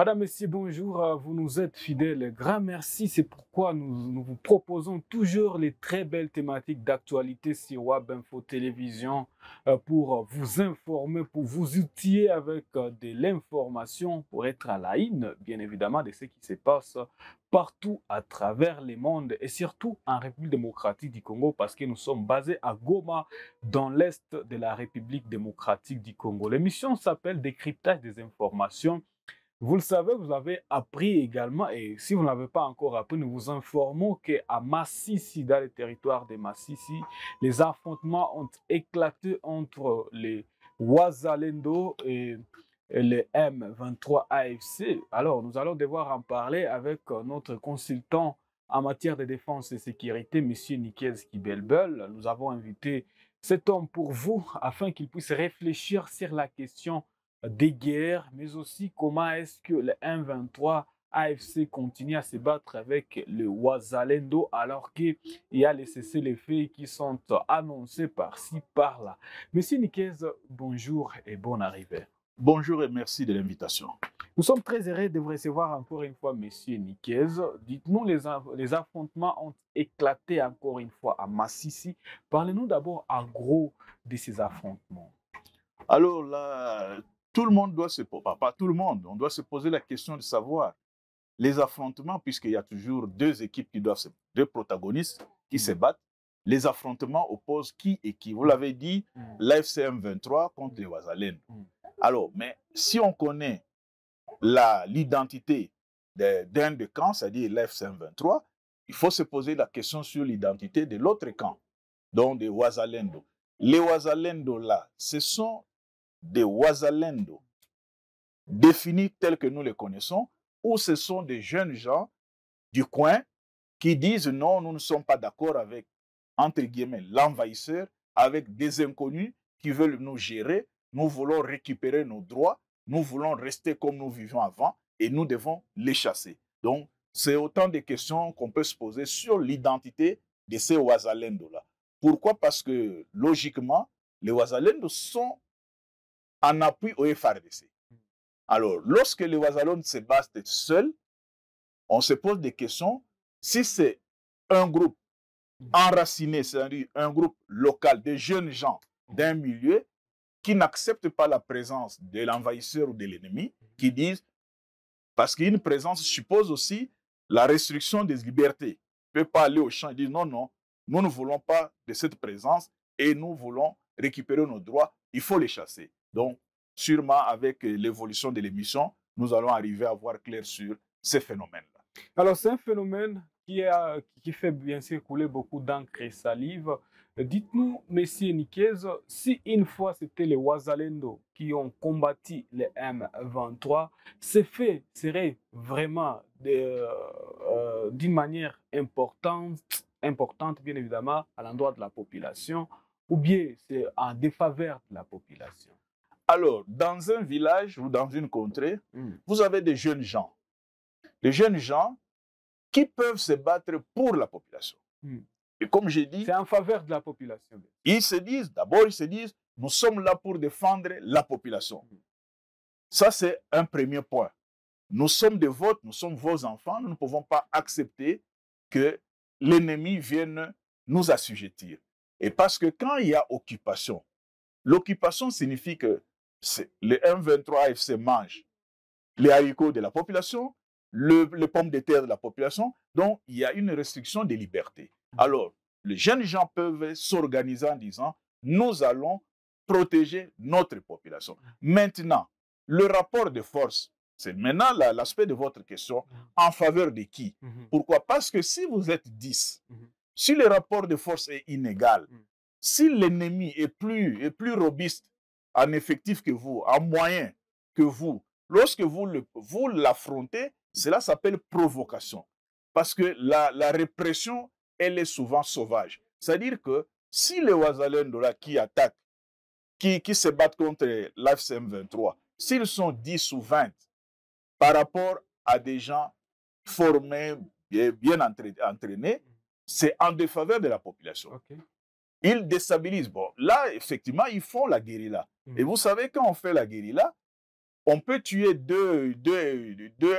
Madame, Messieurs, bonjour. Vous nous êtes fidèles. Grand merci. C'est pourquoi nous vous proposons toujours les très belles thématiques d'actualité sur Web Info Télévision pour vous informer, pour vous outiller avec de l'information, pour être à la une, bien évidemment, de ce qui se passe partout à travers le monde et surtout en République démocratique du Congo parce que nous sommes basés à Goma, dans l'est de la République démocratique du Congo. L'émission s'appelle Décryptage des informations. Vous le savez, vous avez appris également, et si vous ne l'avez pas encore appris, nous vous informons qu'à Massissi, dans le territoire de Massissi, les affrontements ont éclaté entre les Wazalendo et les M23 AFC. Alors, nous allons devoir en parler avec notre consultant en matière de défense et sécurité, M. Nikez Kibelbel. Nous avons invité cet homme pour vous afin qu'il puisse réfléchir sur la question des guerres, mais aussi comment est-ce que le M23 AFC continue à se battre avec le Wazalendo alors qu'il y a les cessez-le-feu qui sont annoncés par-ci, par-là. Monsieur Nikez, bonjour et bonne arrivée. Bonjour et merci de l'invitation. Nous sommes très heureux de vous recevoir encore une fois, Monsieur Nikez. Dites-nous, les affrontements ont éclaté encore une fois à Massissi. Parlez-nous d'abord en gros de ces affrontements. Alors là, tout le monde doit se poser, pas tout le monde, on doit se poser la question de savoir les affrontements, puisqu'il y a toujours deux équipes qui doivent deux protagonistes qui se battent. Les affrontements opposent qui et qui. Vous l'avez dit, l'AFC M23 contre les Wazalendo. Alors, mais si on connaît l'identité d'un des camps, c'est-à-dire l'AFC M23, il faut se poser la question sur l'identité de l'autre camp, donc des Wazalendo. Les Wazalendo là, ce sont des Wazalendo définis tels que nous les connaissons, ou ce sont des jeunes gens du coin qui disent non, nous ne sommes pas d'accord avec, entre guillemets, l'envahisseur, avec des inconnus qui veulent nous gérer, nous voulons récupérer nos droits, nous voulons rester comme nous vivions avant et nous devons les chasser. Donc, c'est autant de questions qu'on peut se poser sur l'identité de ces Wazalendo-là. Pourquoi? Parce que, logiquement, les Wazalendo sont en appui au FARDC. Alors, lorsque les Wazalendo se battent seuls, on se pose des questions. Si c'est un groupe enraciné, c'est-à-dire un groupe local de jeunes gens d'un milieu qui n'acceptent pas la présence de l'envahisseur ou de l'ennemi, qui disent, parce qu'une présence suppose aussi la restriction des libertés. On ne peut pas aller au champ et dire non, non, nous ne voulons pas de cette présence et nous voulons récupérer nos droits, il faut les chasser. Donc, sûrement, avec l'évolution de l'émission, nous allons arriver à voir clair sur ces phénomènes-là. Alors, c'est un phénomène qui fait bien sûr couler beaucoup d'encre et salive. Dites-nous, Monsieur Nikez, si une fois c'était les Wazalendo qui ont combattu les M23, ces faits seraient vraiment d'une manière importante, bien évidemment, à l'endroit de la population, ou bien c'est en défaveur de la population? Alors, dans un village ou dans une contrée, vous avez des jeunes gens. Des jeunes gens qui peuvent se battre pour la population. Et comme j'ai dit... C'est en faveur de la population. Ils se disent, d'abord, nous sommes là pour défendre la population. Ça, c'est un premier point. Nous sommes des vôtres, nous sommes vos enfants, nous ne pouvons pas accepter que l'ennemi vienne nous assujettir. Et parce que quand il y a occupation, l'occupation signifie que le M23 AFC mange les haricots de la population, les pommes de terre de la population, donc il y a une restriction des libertés. Alors, les jeunes gens peuvent s'organiser en disant, nous allons protéger notre population. Maintenant, le rapport de force, c'est maintenant l'aspect de votre question, en faveur de qui? Pourquoi? Parce que si vous êtes 10, si le rapport de force est inégal, si l'ennemi est plus robuste en effectif que vous, en moyen que vous, lorsque vous l'affrontez, cela s'appelle provocation. Parce que la répression, elle est souvent sauvage. C'est-à-dire que si les Wazalendo qui attaquent, qui se battent contre l'AFC M23, s'ils sont 10 ou 20 par rapport à des gens formés, bien entraînés, c'est en défaveur de la population. Okay. Ils déstabilisent. Bon, là, effectivement, ils font la guérilla. Et vous savez, quand on fait la guérilla, On peut tuer deux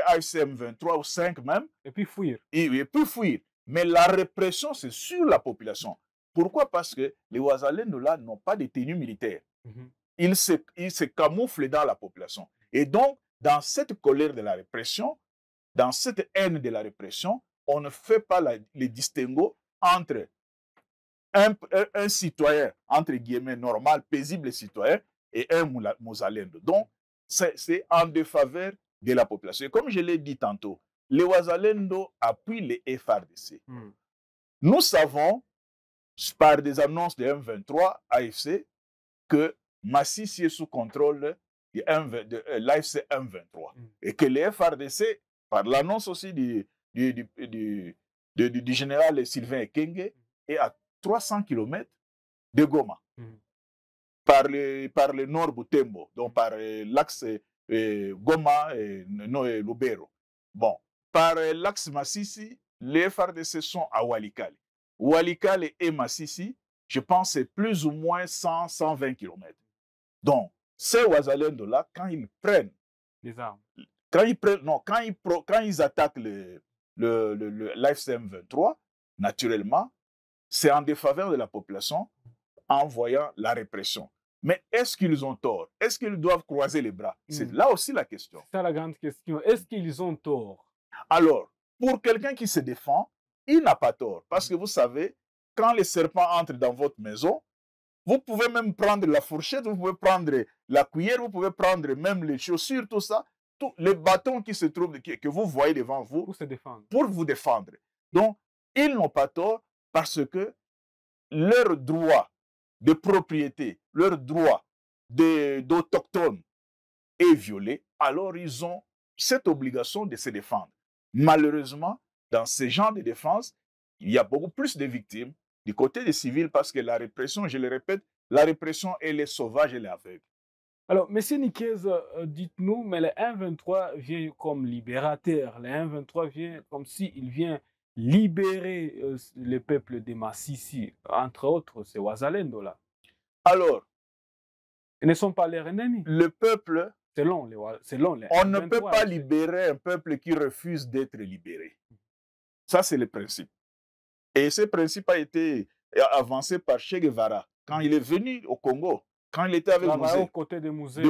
AFCM 23 ou 5 même. Et puis fuir. Et puis fuir. Mais la répression, c'est sur la population. Pourquoi? Parce que les Ouazalendo là n'ont pas de tenue militaire. Ils se camouflent dans la population. Et donc, dans cette colère de la répression, dans cette haine de la répression, on ne fait pas les distinguo entre un citoyen, entre guillemets, normal, paisible citoyen, et un Mozalendo. Donc, c'est en défaveur de la population. Et comme je l'ai dit tantôt, les Ouazalendo appuient les FRDC. Nous savons, par des annonces de M23 AFC, que Massissi est sous contrôle de l'AFC M23. Et que les FRDC, par l'annonce aussi du général Sylvain Ekenge, est à 300 km de Goma. Par le nord Butembo, donc par l'axe Goma et Lubero. Bon, par l'axe Massissi, les FRDC sont à Walikale. Walikale et Massissi, je pense, c'est plus ou moins 100-120 km. Donc, ces Ouazalendo-là, quand ils prennent les armes, quand ils attaquent l'AFCM 23, naturellement, c'est en défaveur de la population en voyant la répression. Mais est-ce qu'ils ont tort? Est-ce qu'ils doivent croiser les bras? C'est là aussi la question. C'est ça la grande question. Est-ce qu'ils ont tort? Alors, pour quelqu'un qui se défend, il n'a pas tort. Parce que vous savez, quand les serpents entrent dans votre maison, vous pouvez même prendre la fourchette, vous pouvez prendre la cuillère, vous pouvez prendre même les chaussures, tout ça, tous les bâtons qui se trouvent, que vous voyez devant vous, pour se défendre. Pour vous défendre. Donc, ils n'ont pas tort parce que leur droit de propriété, leur droit d'autochtone est violé, alors ils ont cette obligation de se défendre. Malheureusement, dans ce genre de défense, il y a beaucoup plus de victimes du côté des civils parce que la répression, je le répète, la répression, elle est sauvage, elle est aveugle. Alors, M. Niquez, dites-nous, mais le M23 vient comme libérateur. Le M23 vient comme s'il vient libérer le peuple de Massissi, entre autres, c'est Ouazalendo là. Alors, ils ne sont pas leurs ennemis. Le peuple, selon les on ne peut pas libérer un peuple qui refuse d'être libéré. Ça, c'est le principe. Et ce principe a été avancé par Che Guevara quand il est venu au Congo, quand il était avec Mouzé. Aux côtés de Mouzé.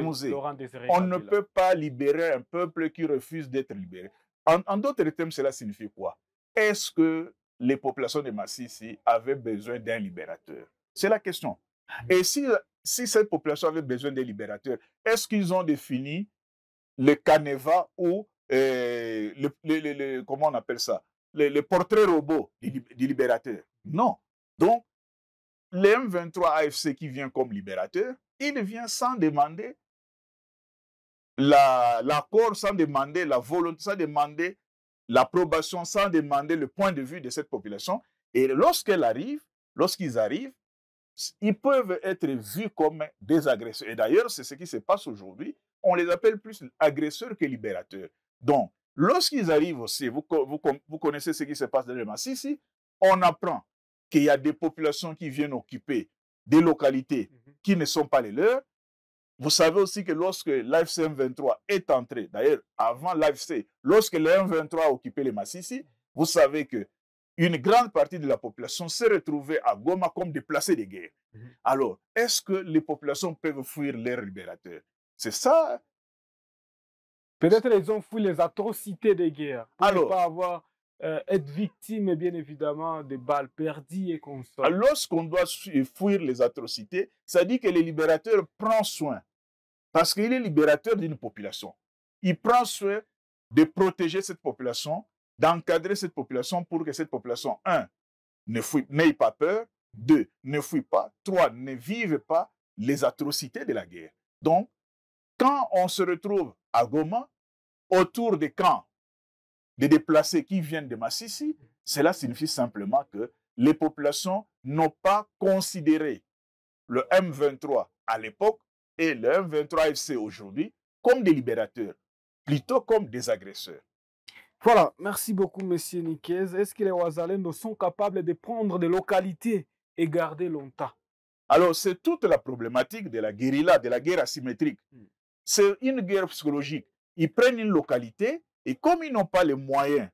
On ne peut pas libérer un peuple qui refuse d'être libéré. En d'autres termes, cela signifie quoi? Est-ce que les populations de Massissi avaient besoin d'un libérateur? C'est la question. Et si cette population avait besoin d'un libérateur, est-ce qu'ils ont défini le canevas ou comment on appelle ça? Le portrait robot du libérateur? Non. Donc, le M23 AFC qui vient comme libérateur, il vient sans demander l'accord, sans demander la volonté, sans demander l'approbation, sans demander le point de vue de cette population. Et lorsqu'ils arrivent, ils peuvent être vus comme des agresseurs. Et d'ailleurs, c'est ce qui se passe aujourd'hui. On les appelle plus agresseurs que libérateurs. Donc, lorsqu'ils arrivent aussi, vous connaissez ce qui se passe dans le Massissi, on apprend qu'il y a des populations qui viennent occuper des localités qui ne sont pas les leurs. Vous savez aussi que lorsque l'AFC M23 est entré, d'ailleurs, avant l'AFC, lorsque le M23 a occupé les Massissi, vous savez que une grande partie de la population s'est retrouvée à Goma comme déplacés de guerre. Alors, est-ce que les populations peuvent fuir leurs libérateurs? C'est ça. Peut-être qu'ils ont fui les atrocités des guerres. Pour ne pas avoir, être victime, bien évidemment, de balles perdues et qu'on sort. Lorsqu'on doit fuir les atrocités, ça dit que le libérateur prend soin. Parce qu'il est libérateur d'une population. Il prend soin de protéger cette population, d'encadrer cette population pour que cette population, 1, n'ait pas peur, 2, ne fuit pas, 3, ne vive pas les atrocités de la guerre. Donc, quand on se retrouve à Goma, autour des camps des déplacés qui viennent de Massissi, cela signifie simplement que les populations n'ont pas considéré le M23 à l'époque et le M23 FC aujourd'hui comme des libérateurs, plutôt comme des agresseurs. Voilà, merci beaucoup, M. Niquez. Est-ce que les Ouazalendo sont capables de prendre des localités et garder longtemps? Alors, c'est toute la problématique de la guérilla, de la guerre asymétrique. c'est une guerre psychologique. Ils prennent une localité et comme ils n'ont pas les moyens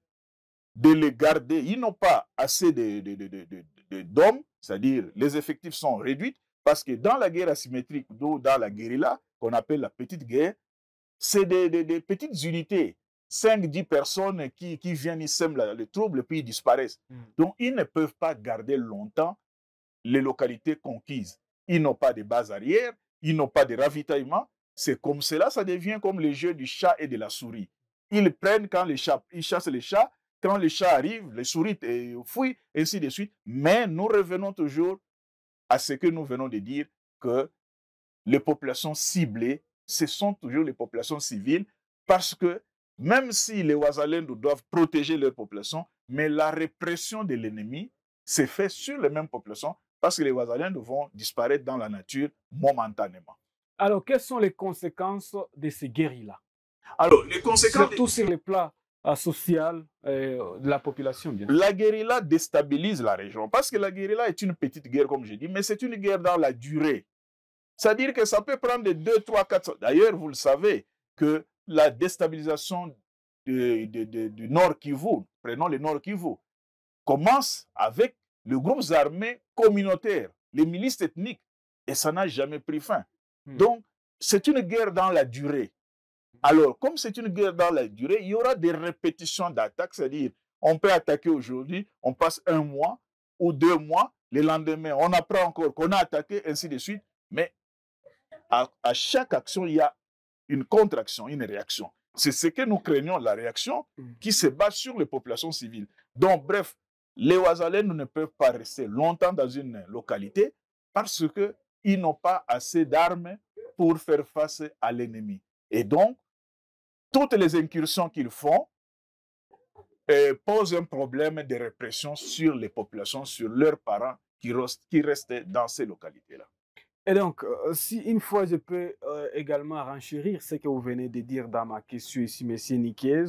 de les garder, ils n'ont pas assez d'hommes, c'est-à-dire les effectifs sont réduits, parce que dans la guerre asymétrique ou dans la guérilla, qu'on appelle la petite guerre, c'est des petites unités, 5-10 personnes qui viennent, ils sèment le trouble et puis ils disparaissent. Donc, ils ne peuvent pas garder longtemps les localités conquises. Ils n'ont pas de base arrière, ils n'ont pas de ravitaillement. C'est comme cela, ça devient comme le jeu du chat et de la souris. Ils prennent quand les chats, ils chassent les chats, quand les chats arrivent, les souris fuient, ainsi de suite. Mais nous revenons toujours à ce que nous venons de dire, que les populations ciblées, ce sont toujours les populations civiles, parce que même si les Ouazalendo doivent protéger leur population, mais la répression de l'ennemi se fait sur les mêmes populations, parce que les Ouazalendo vont disparaître dans la nature momentanément. Alors, quelles sont les conséquences de ces guérillas? Alors, les conséquences... Surtout sur le plan social de la population, bien sûr. La guérilla déstabilise la région, parce que la guérilla est une petite guerre, comme je dis, mais c'est une guerre dans la durée. C'est-à-dire que ça peut prendre 2, 3, 4... D'ailleurs, vous le savez, que la déstabilisation du Nord Kivu, prenons le Nord Kivu, commence avec les groupes armés communautaires, les milices ethniques, et ça n'a jamais pris fin. Donc, c'est une guerre dans la durée. Alors, comme c'est une guerre dans la durée, il y aura des répétitions d'attaques, c'est-à-dire, on peut attaquer aujourd'hui, on passe 1 mois ou 2 mois, le lendemain, on apprend encore qu'on a attaqué, ainsi de suite, mais à chaque action, il y a une contre-action, une réaction. C'est ce que nous craignons, la réaction qui se base sur les populations civiles. Donc, bref, les Ouazalendo ne peuvent pas rester longtemps dans une localité parce qu'ils n'ont pas assez d'armes pour faire face à l'ennemi. Et donc, toutes les incursions qu'ils font posent un problème de répression sur les populations, sur leurs parents qui restent dans ces localités-là. Et donc, si une fois je peux également renchérir ce que vous venez de dire dans ma question ici, M. Nikiez,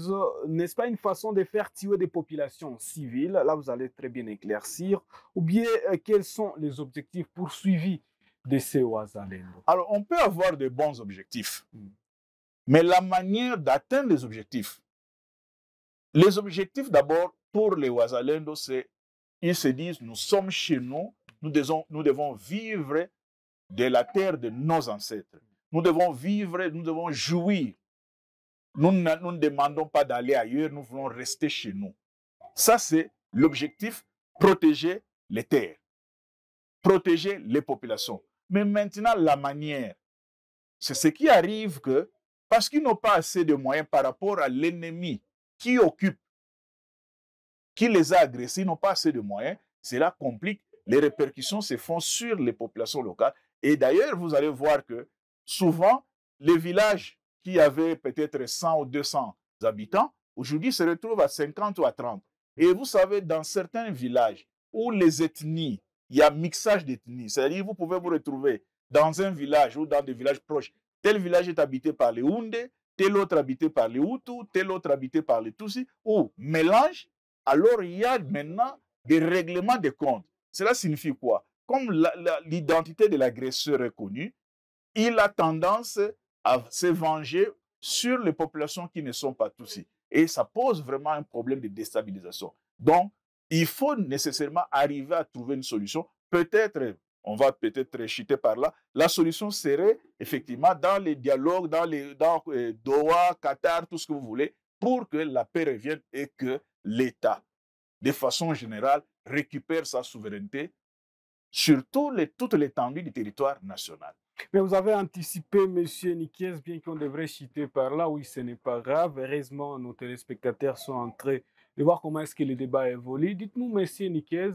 n'est-ce pas une façon de faire tuer des populations civiles? Là, vous allez très bien éclaircir. Ou bien, quels sont les objectifs poursuivis de ces Ouazalendo? Alors, on peut avoir de bons objectifs, mais la manière d'atteindre les objectifs d'abord, pour les Ouazalendo, c'est ils se disent, nous sommes chez nous, nous devons vivre de la terre de nos ancêtres. Nous devons vivre, nous devons jouir. Nous ne demandons pas d'aller ailleurs, nous voulons rester chez nous. Ça, c'est l'objectif, protéger les terres, protéger les populations. Mais maintenant, la manière, c'est ce qui arrive que, parce qu'ils n'ont pas assez de moyens par rapport à l'ennemi qui occupe, qui les a agressés, ils n'ont pas assez de moyens, cela complique, les répercussions se font sur les populations locales. Et d'ailleurs, vous allez voir que souvent, les villages qui avaient peut-être 100 ou 200 habitants, aujourd'hui se retrouvent à 50 ou à 30. Et vous savez, dans certains villages où les ethnies, il y a mixage d'ethnies, c'est-à-dire vous pouvez vous retrouver dans un village ou dans des villages proches. Tel village est habité par les Houndé, tel autre habité par les Hutus, tel autre habité par les Tutsis, ou mélange, alors il y a maintenant des règlements de comptes. Cela signifie quoi? Comme l'identité de l'agresseur est connue, il a tendance à se venger sur les populations qui ne sont pas Tutsis. Et ça pose vraiment un problème de déstabilisation. Donc, il faut nécessairement arriver à trouver une solution. Peut-être, on va peut-être chuter par là, la solution serait effectivement dans les dialogues, dans Doha, Qatar, tout ce que vous voulez, pour que la paix revienne et que l'État, de façon générale, récupère sa souveraineté sur toute l'étendue du territoire national. Mais vous avez anticipé, M. Nikiez, bien qu'on devrait chuter par là. Oui, ce n'est pas grave. Heureusement, nos téléspectateurs sont en train de voir comment est-ce que le débat évolue. Dites-nous, M. Nikiez,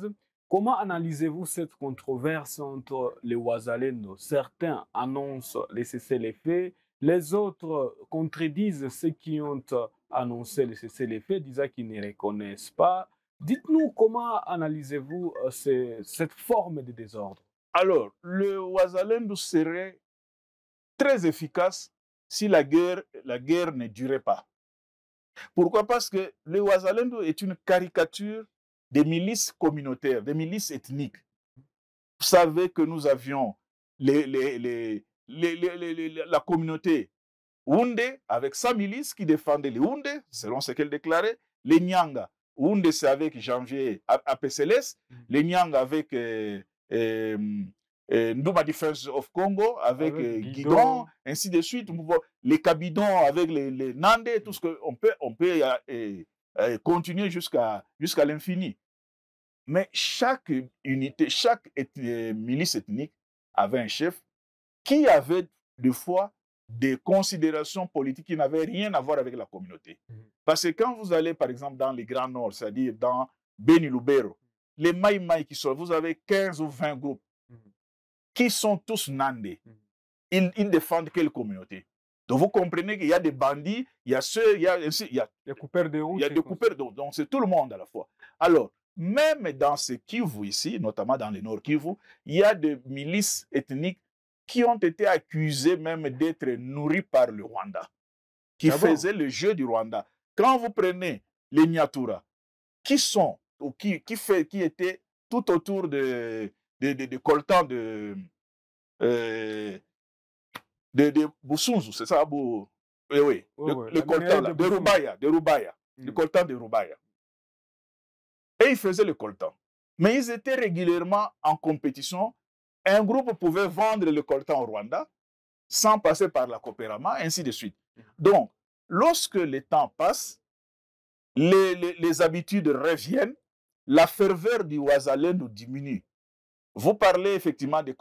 comment analysez-vous cette controverse entre les Ouazalendo? Certains annoncent les cessez-le-feu, les autres contredisent ceux qui ont annoncé les cessez-le-feu, disant qu'ils ne reconnaissent pas. Dites-nous comment analysez-vous cette forme de désordre? Alors, le Ouazalendo serait très efficace si la guerre ne durait pas. Pourquoi? Parce que le Ouazalendo est une caricature des milices communautaires, des milices ethniques. Vous savez que nous avions la communauté Oundé avec sa milice qui défendait les Oundé, selon ce qu'elle déclarait. Les Nyanga, Oundé c'est avec Janvier APCLS, les Nyanga avec Ndouba Defense of Congo, avec Guidon, ainsi de suite. Les Kabidons avec les Nandé, tout ce qu'on peut, continuer jusqu'à l'infini. Mais chaque unité, chaque milice ethnique avait un chef qui avait des fois des considérations politiques qui n'avaient rien à voir avec la communauté. Parce que quand vous allez, par exemple, dans les Grands Nord, c'est-à-dire dans Beni Lubero, les Maï qui sont, vous avez 15 ou 20 groupes qui sont tous Nandé. Ils défendent quelle communauté? Donc vous comprenez qu'il y a des bandits, il y a ceux, il y a des coupeurs de route. Il y a des coupeurs de route. Donc c'est tout le monde à la fois. Alors, même dans ce Kivu ici, notamment dans le Nord Kivu, il y a des milices ethniques qui ont été accusés même d'être nourris par le Rwanda, qui faisaient le jeu du Rwanda. Quand vous prenez les Nyatura, qui sont, ou qui étaient tout autour de coltans de Boussounzou, c'est ça, oui, le coltan de Rubaya, le coltan de Rubaya. Et ils faisaient le coltan. Mais ils étaient régulièrement en compétition. Un groupe pouvait vendre le coltan au Rwanda sans passer par la Coopérama, ainsi de suite. Donc, lorsque le temps passe, les habitudes reviennent, la ferveur du Ouazalendo diminue. Vous parlez effectivement des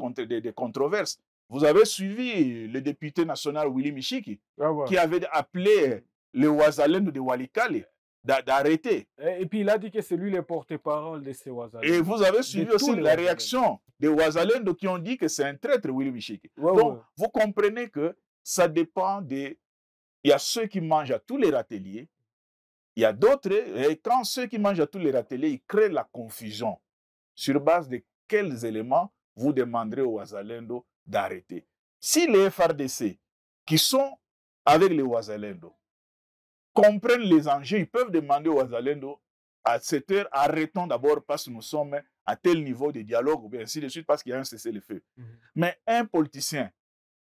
controverses. Vous avez suivi le député national Willy Michiki, qui avait appelé le Ouazalendo de Walikale d'arrêter. Et puis il a dit que c'est lui le porte-parole de ces Ouazalendo. Et vous avez suivi aussi la réaction des Ouazalendo qui ont dit que c'est un traître, Willy Michiki. Donc, vous comprenez que ça dépend des... Il y a ceux qui mangent à tous les râteliers, il y a d'autres, et quand ceux qui mangent à tous les râteliers, ils créent la confusion. Sur base de quels éléments vous demanderez aux Ouazalendo d'arrêter? Si les FRDC qui sont avec les Ouazalendo comprennent les enjeux, ils peuvent demander aux Ouazalendo à cette heure, arrêtons d'abord parce que nous sommes à tel niveau de dialogue, ou bien ainsi de suite, parce qu'il y a un cessez-le-feu. Mais un politicien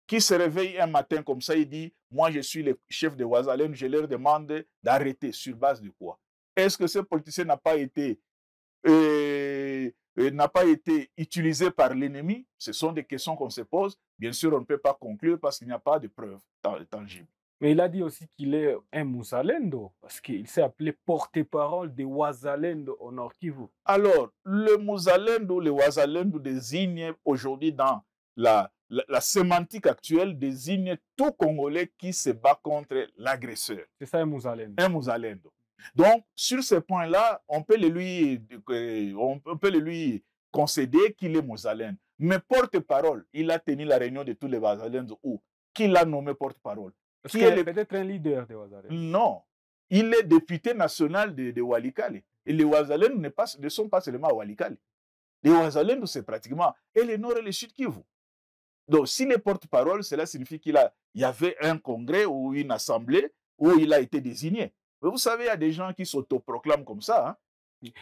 qui se réveille un matin comme ça, il dit, moi je suis le chef de Ouazalendo, je leur demande d'arrêter. Sur base de quoi? Est-ce que ce politicien n'a pas été utilisé par l'ennemi? Ce sont des questions qu'on se pose. Bien sûr, on ne peut pas conclure parce qu'il n'y a pas de preuves tangibles. Mais il a dit aussi qu'il est un Muzalendo, parce qu'il s'est appelé porte-parole des Ouazalendo au Nord Kivu. Alors, le Muzalendo, le Ouazalendo désigne aujourd'hui dans la sémantique actuelle, désigne tout Congolais qui se bat contre l'agresseur. C'est ça un Muzalendo. Un Muzalendo. Donc, sur ce point-là, on peut le lui concéder qu'il est Muzalendo. Mais porte-parole, il a tenu la réunion de tous les Ouazalendo où? Qui l'a nommé porte-parole? Est-ce qu'il est peut-être un leader de Ouazalendo? Non. Il est député national de Walikale. Et les Ouazalendo ne sont pas seulement à Walikale. Les Ouazalendo, c'est pratiquement et le Nord et le Sud Kivu. Donc, s'il est porte-parole, cela signifie qu'il y avait un congrès ou une assemblée où il a été désigné. Mais vous savez, il y a des gens qui s'autoproclament comme ça. Hein?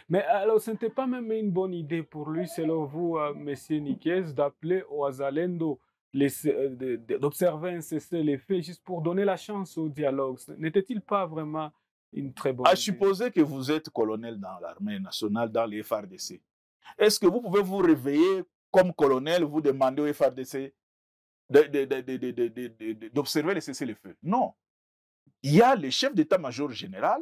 Mais alors, ce n'était pas même une bonne idée pour lui, selon vous, M. Niquez, d'appeler Ouazalendo, d'observer un cessez-le-feu juste pour donner la chance au dialogue? N'était-il pas vraiment une très bonne idée? À supposer que vous êtes colonel dans l'armée nationale, dans les FARDC, est-ce que vous pouvez vous réveiller comme colonel, vous demander au FARDC d'observer le cessez-le-feu? Non. Il y a le chef d'état-major général.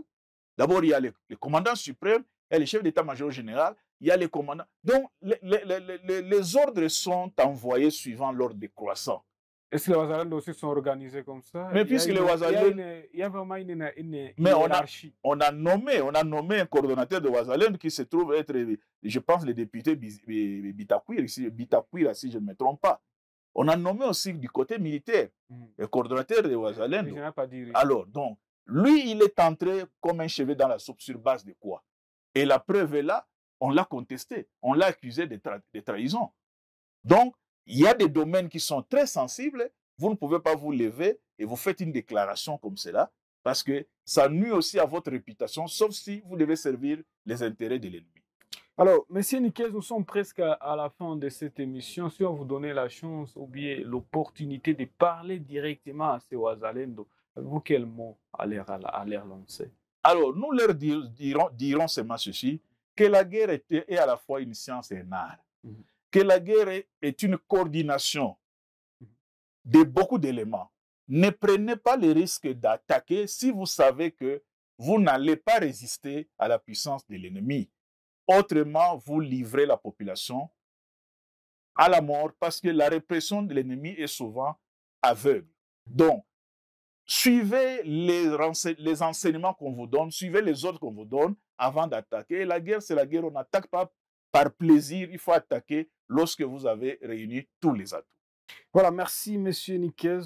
D'abord, il y a le commandant suprême, il y a le chef d'état-major général, il y a les commandants. Donc, les ordres sont envoyés suivant l'ordre décroissant. Est-ce que les Ouazalendo aussi sont organisés comme ça? Mais puisque les Ouazalendo... Il y a vraiment une hiérarchie. On a nommé un coordonnateur de Ouazalendo qui se trouve être, je pense, le député Bitakwira, si je ne me trompe pas. On a nommé aussi du côté militaire le coordonnateur de Ouazalendo. Alors, donc, lui, il est entré comme un cheveu dans la soupe sur base de quoi? Et la preuve est là, on l'a contesté, on l'a accusé de trahison. Donc, il y a des domaines qui sont très sensibles, vous ne pouvez pas vous lever et vous faites une déclaration comme cela, parce que ça nuit aussi à votre réputation, sauf si vous devez servir les intérêts de l'ennemi. Alors, Monsieur Niquez, nous sommes presque à la fin de cette émission. Si on vous donnait la chance ou bien l'opportunité de parler directement à ces Ouazalendo, vous, quel mot allez lancer? Alors, nous leur dirons seulement ceci, que la guerre est à la fois une science et un art. Mhm. Que la guerre est une coordination de beaucoup d'éléments. Ne prenez pas le risque d'attaquer si vous savez que vous n'allez pas résister à la puissance de l'ennemi. Autrement, vous livrez la population à la mort parce que la répression de l'ennemi est souvent aveugle. Donc, suivez les enseignements qu'on vous donne, suivez les ordres qu'on vous donne avant d'attaquer. Et la guerre, c'est la guerre. On n'attaque pas par plaisir. Il faut attaquer lorsque vous avez réuni tous les atouts. Voilà, merci Monsieur Niquez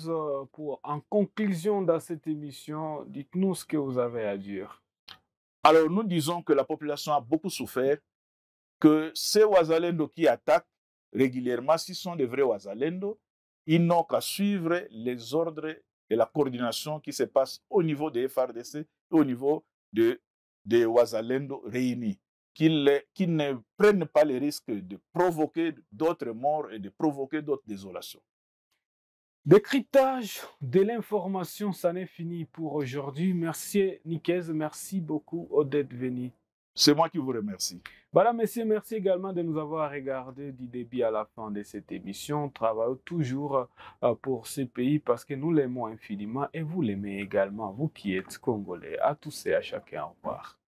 pour, en conclusion de cette émission, dites-nous ce que vous avez à dire. Alors, nous disons que la population a beaucoup souffert, que ces Ouazalendo qui attaquent régulièrement, s'ils sont des vrais Ouazalendo, ils n'ont qu'à suivre les ordres et la coordination qui se passe au niveau des FRDC et au niveau des Ouazalendo réunis. Qu'ils ne prennent pas le risque de provoquer d'autres morts et de provoquer d'autres désolations. Décryptage de l'information, ça n'est fini pour aujourd'hui. Merci Niquez, merci beaucoup d'être venu. C'est moi qui vous remercie. Voilà, messieurs, merci également de nous avoir regardé du début à la fin de cette émission. Travaillons toujours pour ce pays parce que nous l'aimons infiniment et vous l'aimez également, vous qui êtes Congolais. À tous et à chacun, au revoir.